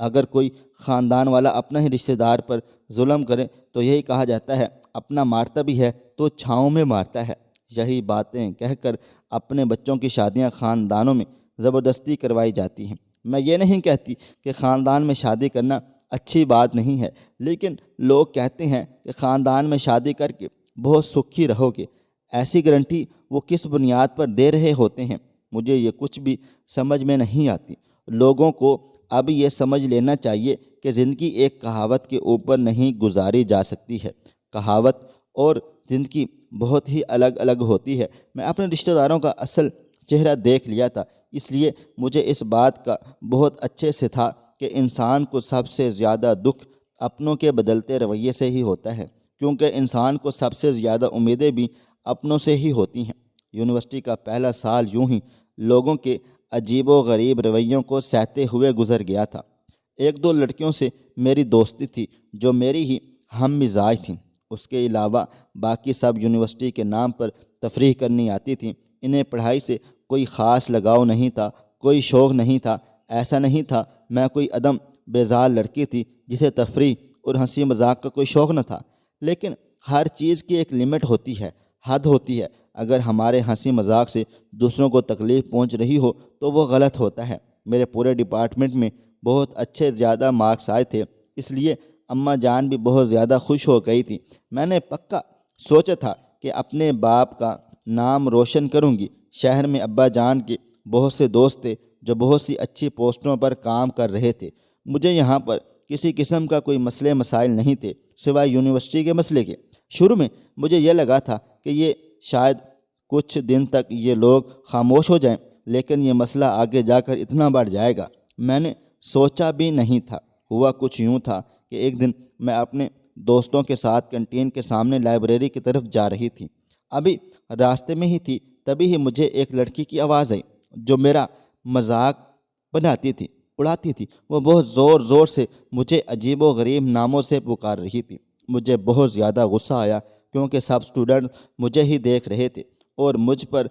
اگر کوئی خاندان والا اپنا ہی رشتہ دار پر ظلم کرے تو یہی کہا جاتا ہے اپنا مارتا بھی ہے تو چھاؤں میں مارتا ہے۔ یہی باتیں کہہ کر اپنے بچوں کی شادیاں خاندانوں میں زبردستی کروائی جاتی ہیں۔ میں یہ نہیں کہتی کہ خاندان میں شادی کرنا اچھی بات نہیں ہے، لیکن لوگ کہتے ہیں کہ خاندان میں شادی کر کے بہت سکھی رہو گے۔ ایسی گارنٹی وہ کس بنیاد پر دے رہے ہوتے ہیں؟ مجھے یہ کچھ بھی سمجھ میں نہیں آتی۔ لوگوں کو اب یہ سمجھ لینا چاہیے کہ زندگی ایک کہاوت کے اوپر نہیں گزاری جا سکتی ہے۔ کہاوت اور زندگی بہت ہی الگ الگ ہوتی ہے۔ میں اپنے رشتہ داروں کا اصل چہرہ دیکھ لیا تھا، اس لیے مجھے اس بات کا بہت اچھے سے تھا کہ انسان کو سب سے زیادہ دکھ اپنوں کے بدلتے رویے سے ہی ہوتا ہے، کیونکہ انسان کو سب سے زیادہ امیدیں بھی اپنوں سے ہی ہوتی ہیں۔ یونیورسٹی کا پہلا سال یوں ہی لوگوں کے عجیب و غریب رویوں کو سہتے ہوئے گزر گیا تھا۔ ایک دو لڑکیوں سے میری دوستی تھی جو میری ہی ہم مزاج تھیں۔ اس کے علاوہ باقی سب یونیورسٹی کے نام پر تفریح کرنی آتی تھیں۔ انہیں پڑھائی سے کوئی خاص لگاؤ نہیں تھا، کوئی شوق نہیں تھا۔ ایسا نہیں تھا میں کوئی عدم بیزار لڑکی تھی جسے تفریح اور ہنسی مذاق کا کوئی شوق نہ تھا، لیکن ہر چیز کی ایک لمٹ ہوتی ہے، حد ہوتی ہے۔ اگر ہمارے ہنسی مذاق سے دوسروں کو تکلیف پہنچ رہی ہو تو وہ غلط ہوتا ہے۔ میرے پورے ڈپارٹمنٹ میں بہت اچھے زیادہ مارکس آئے تھے، اس لیے اماں جان بھی بہت زیادہ خوش ہو گئی تھی۔ میں نے پکا سوچا تھا کہ اپنے باپ کا نام روشن کروں گی۔ شہر میں ابا جان کے بہت سے دوست تھے جو بہت سی اچھی پوسٹوں پر کام کر رہے تھے۔ مجھے یہاں پر کسی قسم کا کوئی مسئلے مسائل نہیں تھے سوائے یونیورسٹی کے مسئلے کے۔ شروع میں مجھے یہ لگا تھا کہ یہ شاید کچھ دن تک یہ لوگ خاموش ہو جائیں، لیکن یہ مسئلہ آگے جا کر اتنا بڑھ جائے گا میں نے سوچا بھی نہیں تھا۔ ہوا کچھ یوں تھا کہ ایک دن میں اپنے دوستوں کے ساتھ کینٹین کے سامنے لائبریری کی طرف جا رہی تھی۔ ابھی راستے میں ہی تھی، تبھی ہی مجھے ایک لڑکی کی آواز آئی جو میرا مذاق بناتی تھی، اڑاتی تھی۔ وہ بہت زور زور سے مجھے عجیب و غریب ناموں سے پکار رہی تھی۔ مجھے بہت زیادہ غصہ آیا کیونکہ سب اسٹوڈنٹ مجھے ہی دیکھ رہے تھے اور مجھ پر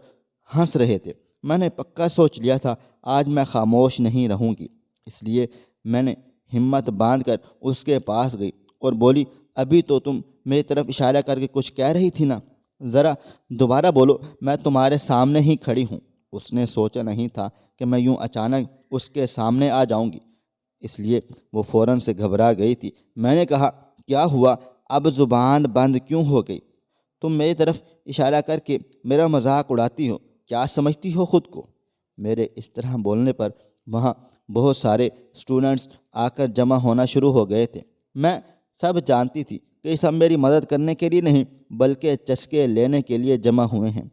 ہنس رہے تھے۔ میں نے پکا سوچ لیا تھا آج میں خاموش نہیں رہوں گی، اس لیے میں نے ہمت باندھ کر اس کے پاس گئی اور بولی، ابھی تو تم میری طرف اشارہ کر کے کچھ کہہ رہی تھی نا، ذرا دوبارہ بولو، میں تمہارے سامنے ہی کھڑی ہوں۔ اس نے سوچا نہیں تھا کہ میں یوں اچانک اس کے سامنے آ جاؤں گی، اس لیے وہ فوراً سے گھبرا گئی تھی۔ میں نے کہا، کیا ہوا، اب زبان بند کیوں ہو گئی؟ تم میری طرف اشارہ کر کے میرا مذاق اڑاتی ہو، کیا سمجھتی ہو خود کو؟ میرے اس طرح بولنے پر وہاں بہت سارے اسٹوڈنٹس آ کر جمع ہونا شروع ہو گئے تھے۔ میں سب جانتی تھی کہ یہ سب میری مدد کرنے کے لیے نہیں بلکہ چسکے لینے کے لیے جمع ہوئے ہیں۔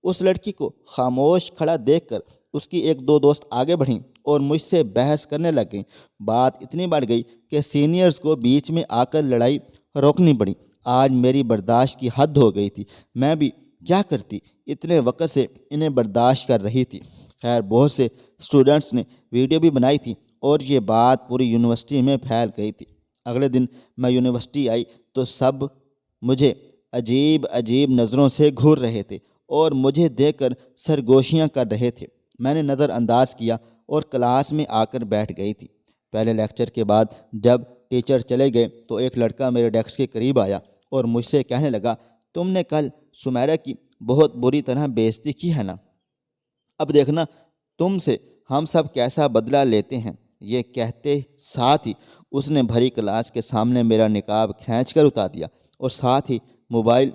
اس لڑکی کو خاموش کھڑا دیکھ کر اس کی ایک دو دوست آگے بڑھیں اور مجھ سے بحث کرنے لگ گئیں۔ بات اتنی بڑھ گئی کہ سینئرز کو بیچ میں آ کر لڑائی روکنی پڑی۔ آج میری برداشت کی حد ہو گئی تھی، میں بھی کیا کرتی، اتنے وقت سے انہیں برداشت کر رہی تھی۔ خیر، بہت سے اسٹوڈنٹس نے ویڈیو بھی بنائی تھی اور یہ بات پوری یونیورسٹی میں پھیل گئی تھی۔ اگلے دن میں یونیورسٹی آئی تو سب مجھے عجیب عجیب نظروں سے گھور رہے تھے اور مجھے دیکھ کر سرگوشیاں کر رہے تھے۔ میں نے نظر انداز کیا اور کلاس میں آ کر بیٹھ گئی تھی۔ پہلے لیکچر کے بعد جب ٹیچر چلے گئے تو ایک لڑکا میرے ڈیسک کے قریب آیا اور مجھ سے کہنے لگا، تم نے کل سمیرہ کی بہت بری طرح بےعزتی کی ہے نا، اب دیکھنا تم سے ہم سب کیسا بدلہ لیتے ہیں۔ یہ کہتے ساتھ ہی اس نے بھری کلاس کے سامنے میرا نقاب کھینچ کر اتار دیا اور ساتھ ہی موبائل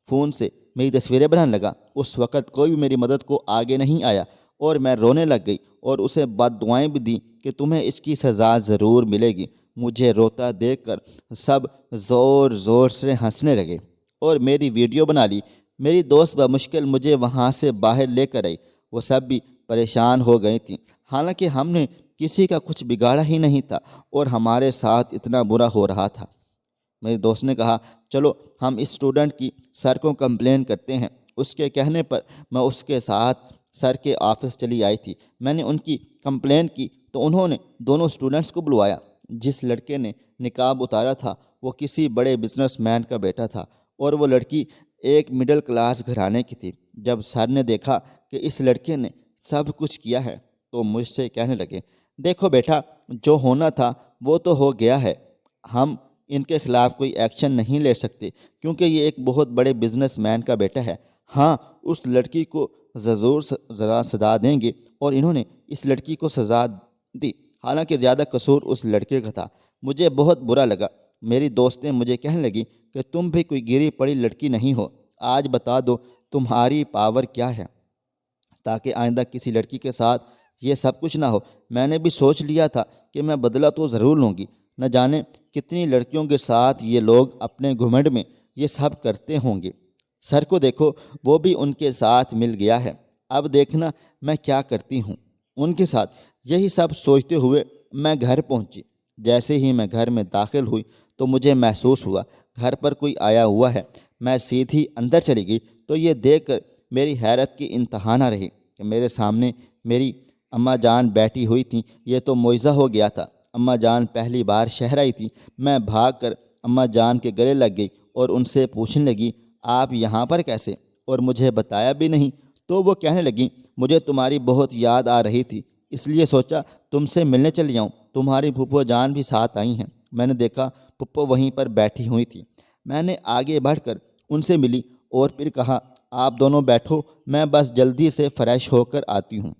فون سے میری تصویریں بنانے لگا۔ اس وقت کوئی بھی میری مدد کو آگے نہیں آیا اور میں رونے لگ گئی اور اسے بد دعائیں بھی دیں کہ تمہیں اس کی سزا ضرور ملے گی۔ مجھے روتا دیکھ کر سب زور زور سے ہنسنے لگے اور میری ویڈیو بنا لی۔ میری دوست بمشکل مجھے وہاں سے باہر لے کر آئی۔ وہ سب بھی پریشان ہو گئی تھیں، حالانکہ ہم نے کسی کا کچھ بگاڑا ہی نہیں تھا اور ہمارے ساتھ اتنا برا ہو رہا تھا۔ میری دوست نے کہا، چلو ہم اس اسٹوڈنٹ کی سر کو کمپلین کرتے ہیں۔ اس کے کہنے پر میں اس کے ساتھ سر کے آفس چلی آئی تھی۔ میں نے ان کی کمپلین کی تو انہوں نے دونوں اسٹوڈنٹس کو بلوایا۔ جس لڑکے نے نقاب اتارا تھا وہ کسی بڑے بزنس مین کا بیٹا تھا اور وہ لڑکی ایک مڈل کلاس گھرانے کی تھی۔ جب سر نے دیکھا کہ اس لڑکے نے سب کچھ کیا ہے تو مجھ سے کہنے لگے، دیکھو بیٹا، جو ہونا تھا وہ تو ہو گیا ہے، ہم ان کے خلاف کوئی ایکشن نہیں لے سکتے کیونکہ یہ ایک بہت بڑے بزنس مین کا بیٹا ہے۔ ہاں، اس لڑکی کو ضرور سزا دیں گے، اور انہوں نے اس لڑکی کو سزا دی، حالانکہ زیادہ قصور اس لڑکے کا تھا۔ مجھے بہت برا لگا۔ میری دوستیں مجھے کہنے لگی کہ تم بھی کوئی گری پڑی لڑکی نہیں ہو، آج بتا دو تمہاری پاور کیا ہے، تاکہ آئندہ کسی لڑکی کے ساتھ یہ سب کچھ نہ ہو میں نے بھی سوچ لیا تھا کہ میں بدلہ تو ضرور لوں گی۔ نہ جانے کتنی لڑکیوں کے ساتھ یہ لوگ اپنے گھمنڈ میں یہ سب کرتے ہوں گے۔ سر کو دیکھو، وہ بھی ان کے ساتھ مل گیا ہے، اب دیکھنا میں کیا کرتی ہوں ان کے ساتھ۔ یہی سب سوچتے ہوئے میں گھر پہنچی۔ جیسے ہی میں گھر میں داخل ہوئی تو مجھے محسوس ہوا گھر پر کوئی آیا ہوا ہے۔ میں سیدھی اندر چلی گئی تو یہ دیکھ کر میری حیرت کی انتہا نہ رہی کہ میرے سامنے میری اماں جان بیٹھی ہوئی تھیں۔ یہ تو معجزہ ہو گیا تھا۔ اماں جان پہلی بار شہر آئی تھی۔ میں بھاگ کر اماں جان کے گلے لگ گئی اور ان سے پوچھنے لگی، آپ یہاں پر کیسے؟ اور مجھے بتایا بھی نہیں۔ تو وہ کہنے لگیں، مجھے تمہاری بہت یاد آ رہی تھی، اس لیے سوچا تم سے ملنے چلی جاؤں۔ تمہاری پھپھو جان بھی ساتھ آئی ہیں۔ میں نے دیکھا پھپھو وہیں پر بیٹھی ہوئی تھی۔ میں نے آگے بڑھ کر ان سے ملی اور پھر کہا، آپ دونوں بیٹھو، میں بس جلدی سے فریش ہو کر آتی ہوں۔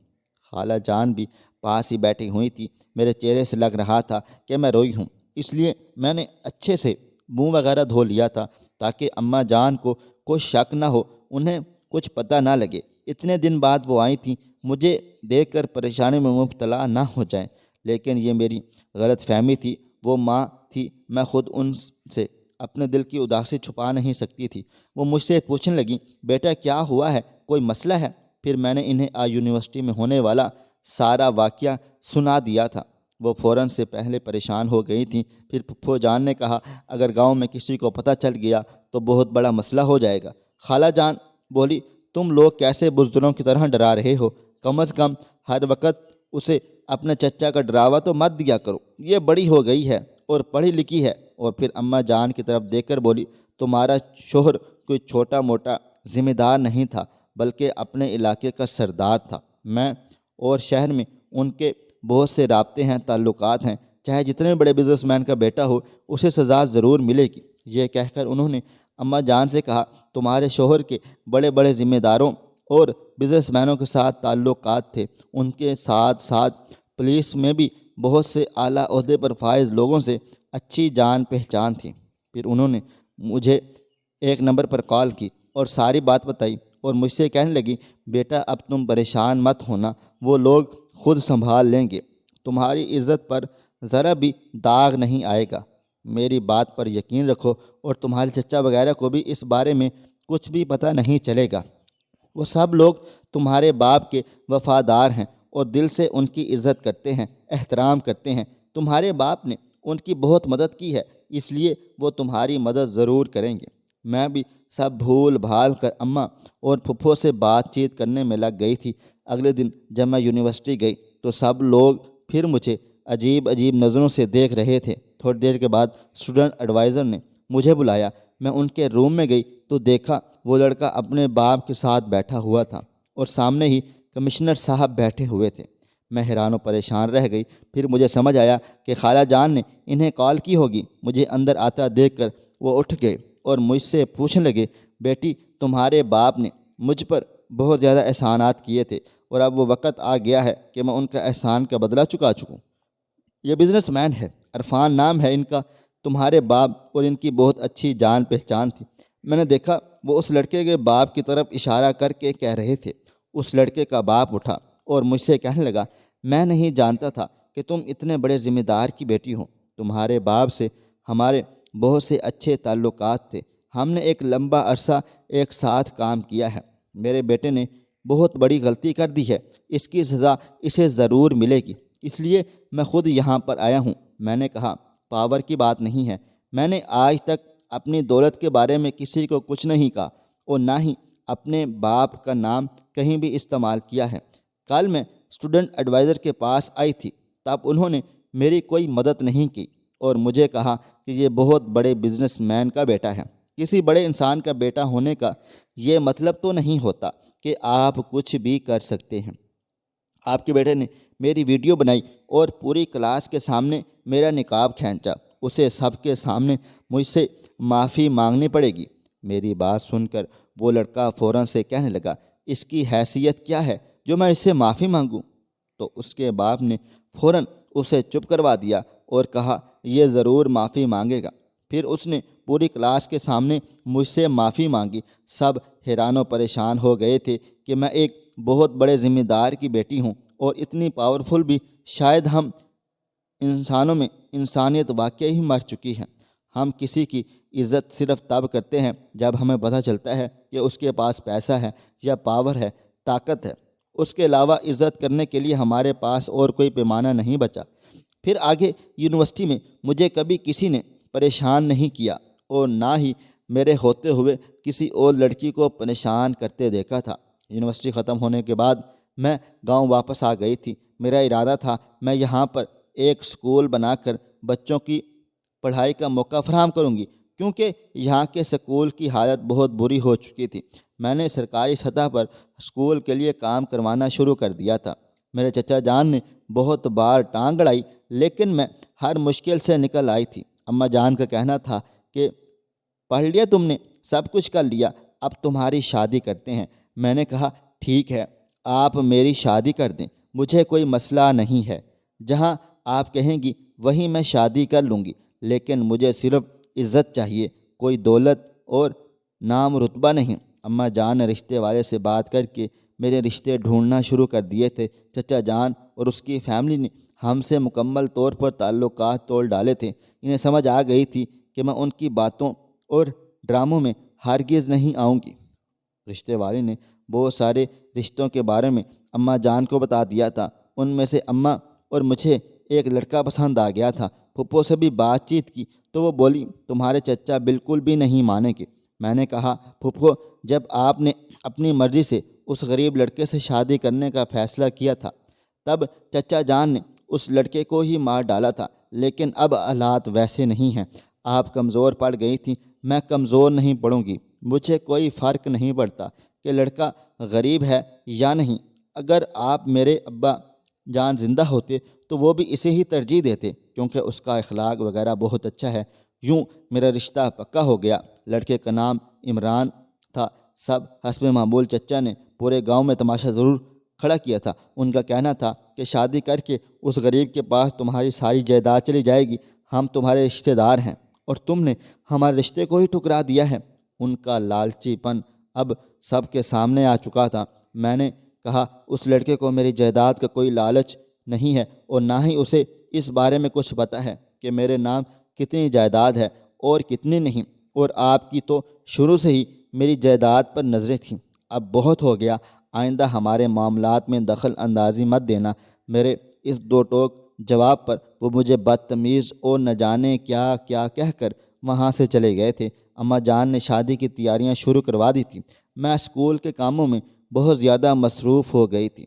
خالہ جان بھی پاس ہی بیٹھی ہوئی تھی۔ میرے چہرے سے لگ رہا تھا کہ میں روئی ہوں، اس لیے میں نے اچھے سے منہ وغیرہ دھو لیا تھا تاکہ اماں جان کو کوئی شک نہ ہو، انہیں کچھ پتہ نہ لگے۔ اتنے دن بعد وہ آئی تھیں، مجھے دیکھ کر پریشانی میں مبتلا نہ ہو جائیں، لیکن یہ میری غلط فہمی تھی۔ وہ ماں تھی، میں خود ان سے اپنے دل کی اداسی چھپا نہیں سکتی تھی۔ وہ مجھ سے پوچھنے لگیں، بیٹا کیا ہوا ہے، کوئی مسئلہ ہے؟ پھر میں نے انہیں یونیورسٹی میں ہونے والا سارا واقعہ سنا دیا تھا۔ وہ فوراً سے پہلے پریشان ہو گئی تھیں۔ پھر پھپھو جان نے کہا، اگر گاؤں میں کسی کو پتہ چل گیا تو بہت بڑا مسئلہ ہو جائے گا۔ خالہ جان بولی، تم لوگ کیسے بزدلوں کی طرح ڈرا رہے ہو؟ کم از کم ہر وقت اسے اپنے چچا کا ڈراوا تو مت دیا کرو، یہ بڑی ہو گئی ہے اور پڑھی لکھی ہے۔ اور پھر اماں جان کی طرف دیکھ کر بولی، تمہارا شوہر کوئی چھوٹا موٹا ذمہ دار نہیں تھا، بلکہ اپنے علاقے کا سردار تھا۔ میں اور شہر میں ان کے بہت سے رابطے ہیں، تعلقات ہیں، چاہے جتنے بڑے بزنس مین کا بیٹا ہو اسے سزا ضرور ملے گی۔ یہ کہہ کر انہوں نے اماں جان سے کہا، تمہارے شوہر کے بڑے بڑے ذمہ داروں اور بزنس مینوں کے ساتھ تعلقات تھے، ان کے ساتھ ساتھ پولیس میں بھی بہت سے اعلیٰ عہدے پر فائز لوگوں سے اچھی جان پہچان تھی۔ پھر انہوں نے مجھے ایک نمبر پر کال کی اور ساری بات بتائی اور مجھ سے کہنے لگی، بیٹا اب تم پریشان مت ہونا، وہ لوگ خود سنبھال لیں گے، تمہاری عزت پر ذرا بھی داغ نہیں آئے گا۔ میری بات پر یقین رکھو اور تمہارے چچا وغیرہ کو بھی اس بارے میں کچھ بھی پتہ نہیں چلے گا۔ وہ سب لوگ تمہارے باپ کے وفادار ہیں اور دل سے ان کی عزت کرتے ہیں، احترام کرتے ہیں۔ تمہارے باپ نے ان کی بہت مدد کی ہے، اس لیے وہ تمہاری مدد ضرور کریں گے۔ میں بھی سب بھول بھال کر اماں اور پھپھو سے بات چیت کرنے میں لگ گئی تھی۔ اگلے دن جب میں یونیورسٹی گئی تو سب لوگ پھر مجھے عجیب عجیب نظروں سے دیکھ رہے تھے۔ تھوڑی دیر کے بعد اسٹوڈنٹ ایڈوائزر نے مجھے بلایا۔ میں ان کے روم میں گئی تو دیکھا وہ لڑکا اپنے باپ کے ساتھ بیٹھا ہوا تھا اور سامنے ہی کمشنر صاحب بیٹھے ہوئے تھے۔ میں حیران و پریشان رہ گئی۔ پھر مجھے سمجھ آیا کہ خالہ جان نے انہیں کال کی ہوگی۔ مجھے اندر آتا دیکھ کر وہ اٹھ گئے اور مجھ سے پوچھنے لگے، بیٹی تمہارے باپ نے مجھ پر بہت زیادہ احسانات کیے تھے اور اب وہ وقت آ گیا ہے کہ میں ان کا احسان کا بدلہ چکا چکوں۔ یہ بزنس مین ہے، عرفان نام ہے ان کا، تمہارے باپ اور ان کی بہت اچھی جان پہچان تھی۔ میں نے دیکھا وہ اس لڑکے کے باپ کی طرف اشارہ کر کے کہہ رہے تھے۔ اس لڑکے کا باپ اٹھا اور مجھ سے کہنے لگا، میں نہیں جانتا تھا کہ تم اتنے بڑے ذمہ دار کی بیٹی ہو۔ تمہارے باپ سے ہمارے بہت سے اچھے تعلقات تھے، ہم نے ایک لمبا عرصہ ایک ساتھ کام کیا ہے۔ میرے بیٹے نے بہت بڑی غلطی کر دی ہے، اس کی سزا اسے ضرور ملے گی، اس لیے میں خود یہاں پر آیا ہوں۔ میں نے کہا، پاور کی بات نہیں ہے، میں نے آج تک اپنی دولت کے بارے میں کسی کو کچھ نہیں کہا اور نہ ہی اپنے باپ کا نام کہیں بھی استعمال کیا ہے۔ کل میں اسٹوڈنٹ ایڈوائزر کے پاس آئی تھی، تب انہوں نے میری کوئی مدد نہیں کی اور مجھے کہا کہ یہ بہت بڑے بزنس مین کا بیٹا ہے۔ کسی بڑے انسان کا بیٹا ہونے کا یہ مطلب تو نہیں ہوتا کہ آپ کچھ بھی کر سکتے ہیں۔ آپ کے بیٹے نے میری ویڈیو بنائی اور پوری کلاس کے سامنے میرا نقاب کھینچا، اسے سب کے سامنے مجھ سے معافی مانگنی پڑے گی۔ میری بات سن کر وہ لڑکا فوراً سے کہنے لگا، اس کی حیثیت کیا ہے جو میں اس سے معافی مانگوں؟ تو اس کے باپ نے فوراً اسے چپ کروا دیا اور کہا، یہ ضرور معافی مانگے گا۔ پھر اس نے پوری کلاس کے سامنے مجھ سے معافی مانگی۔ سب حیران و پریشان ہو گئے تھے کہ میں ایک بہت بڑے ذمہ دار کی بیٹی ہوں اور اتنی پاورفل بھی، شاید ہم انسانوں میں انسانیت واقعی ہی مر چکی ہے۔ ہم کسی کی عزت صرف تب کرتے ہیں جب ہمیں پتہ چلتا ہے کہ اس کے پاس پیسہ ہے یا پاور ہے، طاقت ہے۔ اس کے علاوہ عزت کرنے کے لیے ہمارے پاس اور کوئی پیمانہ نہیں بچا۔ پھر آگے یونیورسٹی میں مجھے کبھی کسی نے پریشان نہیں کیا اور نہ ہی میرے ہوتے ہوئے کسی اور لڑکی کو پریشان کرتے دیکھا تھا۔ یونیورسٹی ختم ہونے کے بعد میں گاؤں واپس آ گئی تھی۔ میرا ارادہ تھا میں یہاں پر ایک سکول بنا کر بچوں کی پڑھائی کا موقع فراہم کروں گی، کیونکہ یہاں کے سکول کی حالت بہت بری ہو چکی تھی۔ میں نے سرکاری سطح پر سکول کے لیے کام کروانا شروع کر دیا تھا۔ میرے چچا جان نے بہت بار ٹانگ اڑائی، لیکن میں ہر مشکل سے نکل آئی تھی۔ اماں جان کا کہنا تھا کہ پڑھ لیا تم نے، سب کچھ کر لیا، اب تمہاری شادی کرتے ہیں۔ میں نے کہا ٹھیک ہے، آپ میری شادی کر دیں، مجھے کوئی مسئلہ نہیں ہے، جہاں آپ کہیں گی وہیں میں شادی کر لوں گی، لیکن مجھے صرف عزت چاہیے، کوئی دولت اور نام رتبہ نہیں۔ اماں جان نے رشتے والے سے بات کر کے میرے رشتے ڈھونڈنا شروع کر دیے تھے۔ چچا جان اور اس کی فیملی نے ہم سے مکمل طور پر تعلقات توڑ ڈالے تھے۔ انہیں سمجھ آ گئی تھی کہ میں ان کی باتوں اور ڈراموں میں ہرگز نہیں آؤں گی۔ رشتے والے نے بہت سارے رشتوں کے بارے میں اماں جان کو بتا دیا تھا۔ ان میں سے اماں اور مجھے ایک لڑکا پسند آ گیا تھا۔ پھپھو سے بھی بات چیت کی تو وہ بولی تمہارے چچا بالکل بھی نہیں مانیں گے۔ میں نے کہا پھپھو، جب آپ نے اپنی مرضی سے اس غریب لڑکے سے شادی کرنے کا فیصلہ کیا تھا تب چچا جان نے اس لڑکے کو ہی مار ڈالا تھا، لیکن اب حالات ویسے نہیں ہیں۔ آپ کمزور پڑ گئی تھیں، میں کمزور نہیں پڑوں گی۔ مجھے کوئی فرق نہیں پڑتا کہ لڑکا غریب ہے یا نہیں۔ اگر آپ میرے ابا جان زندہ ہوتے تو وہ بھی اسے ہی ترجیح دیتے، کیونکہ اس کا اخلاق وغیرہ بہت اچھا ہے۔ یوں میرا رشتہ پکا ہو گیا۔ لڑکے کا نام عمران تھا۔ سب حسب معمول چچا نے پورے گاؤں میں تماشا ضرور کھڑا کیا تھا۔ ان کا کہنا تھا کہ شادی کر کے اس غریب کے پاس تمہاری ساری جائیداد چلی جائے گی، ہم تمہارے رشتہ دار ہیں اور تم نے ہمارے رشتے کو ہی ٹھکرا دیا ہے۔ ان کا لالچی پن اب سب کے سامنے آ چکا تھا۔ میں نے کہا اس لڑکے کو میری جائیداد کا کوئی لالچ نہیں ہے اور نہ ہی اسے اس بارے میں کچھ پتہ ہے کہ میرے نام کتنی جائیداد ہے اور کتنی نہیں، اور آپ کی تو شروع سے ہی میری جائیداد پر نظریں تھیں۔ اب بہت ہو گیا، آئندہ ہمارے معاملات میں دخل اندازی مت دینا۔ میرے اس دو ٹوک جواب پر وہ مجھے بدتمیز اور نہ جانے کیا کیا کہہ کر وہاں سے چلے گئے تھے۔ اماں جان نے شادی کی تیاریاں شروع کروا دی تھیں۔ میں اسکول کے کاموں میں بہت زیادہ مصروف ہو گئی تھی۔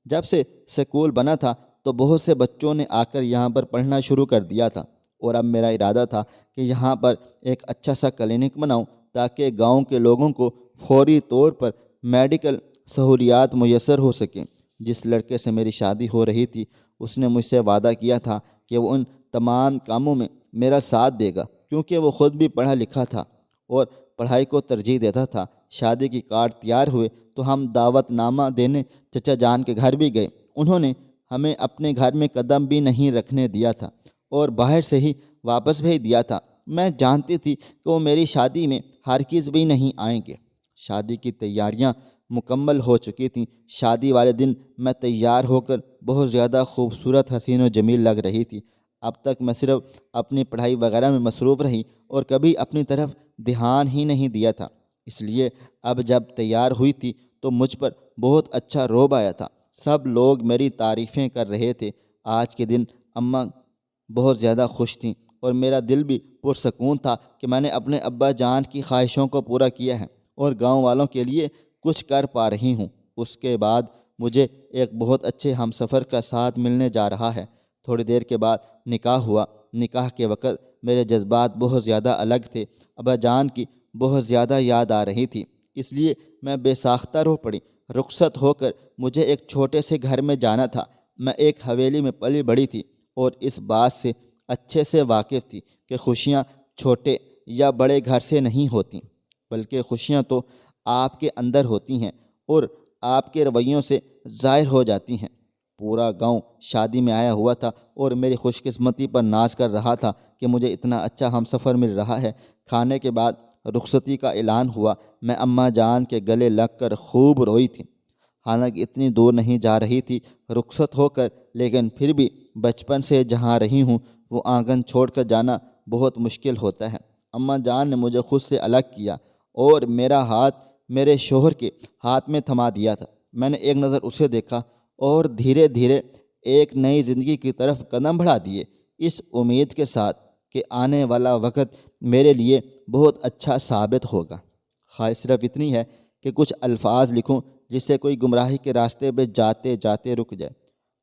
جب سے سکول بنا تھا تو بہت سے بچوں نے آ کر یہاں پر پڑھنا شروع کر دیا تھا، اور اب میرا ارادہ تھا کہ یہاں پر ایک اچھا سا کلینک بناؤں تاکہ گاؤں کے لوگوں کو فوری طور پر میڈیکل سہولیات میسر ہو سکیں۔ جس لڑکے سے میری شادی ہو رہی تھی اس نے مجھ سے وعدہ کیا تھا کہ وہ ان تمام کاموں میں میرا ساتھ دے گا، کیونکہ وہ خود بھی پڑھا لکھا تھا اور پڑھائی کو ترجیح دیتا تھا۔ شادی کی کارڈ تیار ہوئے تو ہم دعوت نامہ دینے چچا جان کے گھر بھی گئے۔ انہوں نے ہمیں اپنے گھر میں قدم بھی نہیں رکھنے دیا تھا اور باہر سے ہی واپس بھیج دیا تھا۔ میں جانتی تھی کہ وہ میری شادی میں ہرگز بھی نہیں آئیں گے۔ شادی کی تیاریاں مکمل ہو چکی تھیں۔ شادی والے دن میں تیار ہو کر بہت زیادہ خوبصورت، حسین و جمیل لگ رہی تھی۔ اب تک میں صرف اپنی پڑھائی وغیرہ میں مصروف رہی اور کبھی اپنی طرف دھیان ہی نہیں دیا تھا، اس لیے اب جب تیار ہوئی تھی تو مجھ پر بہت اچھا رعب آیا تھا۔ سب لوگ میری تعریفیں کر رہے تھے۔ آج کے دن اماں بہت زیادہ خوش تھیں اور میرا دل بھی پرسکون تھا کہ میں نے اپنے ابا جان کی خواہشوں کو پورا کیا ہے اور گاؤں والوں کے لیے کچھ کر پا رہی ہوں۔ اس کے بعد مجھے ایک بہت اچھے ہم سفر کا ساتھ ملنے جا رہا ہے۔ تھوڑی دیر کے بعد نکاح ہوا۔ نکاح کے وقت میرے جذبات بہت زیادہ الگ تھے۔ ابا جان کی بہت زیادہ یاد آ رہی تھی، اس لیے میں بے ساختہ رو پڑی۔ رخصت ہو کر مجھے ایک چھوٹے سے گھر میں جانا تھا۔ میں ایک حویلی میں پلی بڑھی تھی اور اس بات سے اچھے سے واقف تھی کہ خوشیاں چھوٹے یا بڑے گھر سے نہیں ہوتیں، بلکہ خوشیاں تو آپ کے اندر ہوتی ہیں اور آپ کے رویوں سے ظاہر ہو جاتی ہیں۔ پورا گاؤں شادی میں آیا ہوا تھا اور میری خوش قسمتی پر ناز کر رہا تھا کہ مجھے اتنا اچھا ہم سفر مل رہا ہے۔ کھانے کے بعد رخصتی کا اعلان ہوا۔ میں اماں جان کے گلے لگ کر خوب روئی تھی۔ حالانکہ اتنی دور نہیں جا رہی تھی رخصت ہو کر، لیکن پھر بھی بچپن سے جہاں رہی ہوں وہ آنگن چھوڑ کر جانا بہت مشکل ہوتا ہے۔ اماں جان نے مجھے خود سے الگ کیا اور میرا ہاتھ میرے شوہر کے ہاتھ میں تھما دیا تھا۔ میں نے ایک نظر اسے دیکھا اور دھیرے دھیرے ایک نئی زندگی کی طرف قدم بڑھا دیے، اس امید کے ساتھ کہ آنے والا وقت میرے لیے بہت اچھا ثابت ہوگا۔ خواہش صرف اتنی ہے کہ کچھ الفاظ لکھوں جس سے کوئی گمراہی کے راستے پہ جاتے جاتے رک جائے،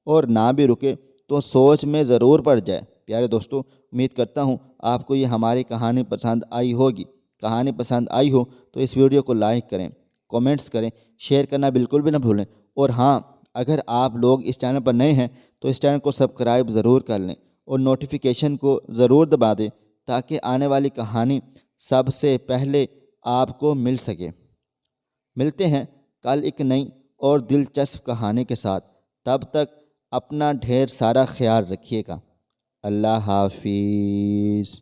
اور نہ بھی رکے تو سوچ میں ضرور پڑ جائے۔ پیارے دوستو، امید کرتا ہوں آپ کو یہ ہماری کہانی پسند آئی ہوگی۔ کہانی پسند آئی ہو تو اس ویڈیو کو لائک کریں، کومنٹس کریں، شیئر کرنا بالکل بھی نہ بھولیں، اور ہاں، اگر آپ لوگ اس چینل پر نئے ہیں تو اس چینل کو سبسکرائب ضرور کر لیں اور نوٹیفیکیشن کو ضرور دبا دیں تاکہ آنے والی کہانی سب سے پہلے آپ کو مل سکے۔ ملتے ہیں کل ایک نئی اور دلچسپ کہانی کے ساتھ، تب تک اپنا ڈھیر سارا خیال رکھیے گا۔ اللہ حافظ۔